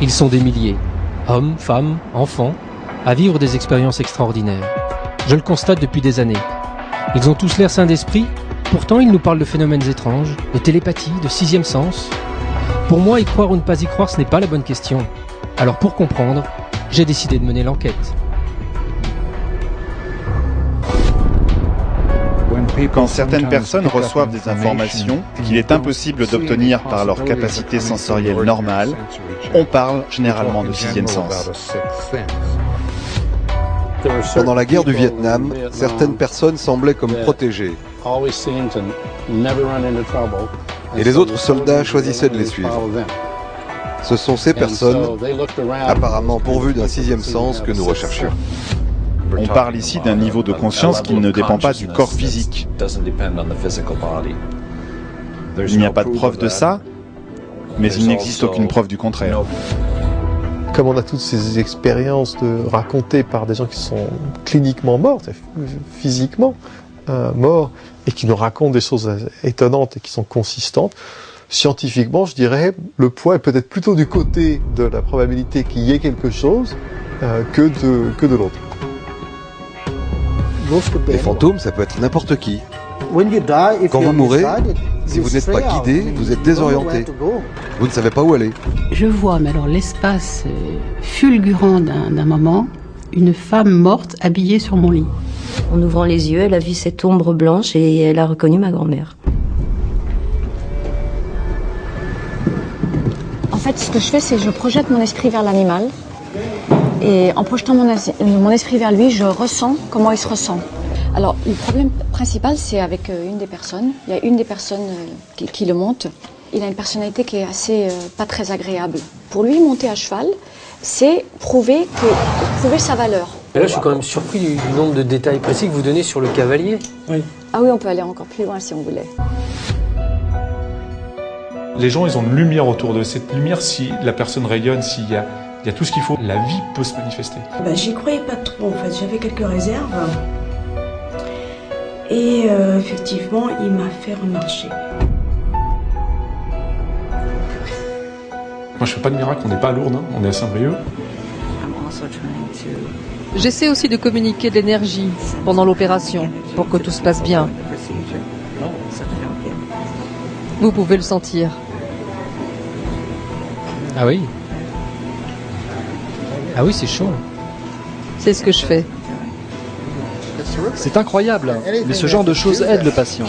Ils sont des milliers, hommes, femmes, enfants, à vivre des expériences extraordinaires. Je le constate depuis des années. Ils ont tous l'air sains d'esprit, pourtant ils nous parlent de phénomènes étranges, de télépathie, de sixième sens. Pour moi, y croire ou ne pas y croire, ce n'est pas la bonne question. Alors pour comprendre, j'ai décidé de mener l'enquête. Quand certaines personnes reçoivent des informations qu'il est impossible d'obtenir par leur capacité sensorielle normale, on parle généralement de sixième sens. Pendant la guerre du Vietnam, certaines personnes semblaient comme protégées. Et les autres soldats choisissaient de les suivre. Ce sont ces personnes, apparemment pourvues d'un sixième sens, que nous recherchions. On parle ici d'un niveau de conscience qui ne dépend pas du corps physique. Il n'y a pas de preuve de ça, mais il n'existe aucune preuve du contraire. Comme on a toutes ces expériences racontées par des gens qui sont cliniquement morts, physiquement morts, et qui nous racontent des choses étonnantes et qui sont consistantes, scientifiquement, je dirais, le poids est peut-être plutôt du côté de la probabilité qu'il y ait quelque chose que de l'autre. Les fantômes, ça peut être n'importe qui. Quand vous mourrez, si vous n'êtes pas guidé, vous êtes désorienté. Vous ne savez pas où aller. Je vois, mais alors l'espace fulgurant d'un moment, une femme morte habillée sur mon lit. En ouvrant les yeux, elle a vu cette ombre blanche et elle a reconnu ma grand-mère. En fait, ce que je fais, c'est que je projette mon esprit vers l'animal. Et en projetant mon esprit vers lui, je ressens comment il se ressent. Alors, le problème principal, c'est avec une des personnes. Il y a une des personnes qui le monte. Il a une personnalité qui est assez pas très agréable. Pour lui, monter à cheval, c'est prouver sa valeur. Et là, je suis quand même surpris du nombre de détails précis que vous donnez sur le cavalier. Oui. Ah oui, on peut aller encore plus loin si on voulait. Les gens, ils ont une lumière autour d'eux. Cette lumière, si la personne rayonne, s'il y a tout ce qu'il faut, la vie peut se manifester. J'y croyais pas trop, en fait. J'avais quelques réserves. Et effectivement, il m'a fait remarcher. Moi, je fais pas de miracle, on n'est pas à Lourdes, hein. On est à Saint-Brieuc. J'essaie aussi de communiquer de l'énergie pendant l'opération pour que tout se passe bien. Vous pouvez le sentir. Ah oui? Ah oui, c'est chaud. C'est ce que je fais. C'est incroyable, mais ce genre de choses aide le patient.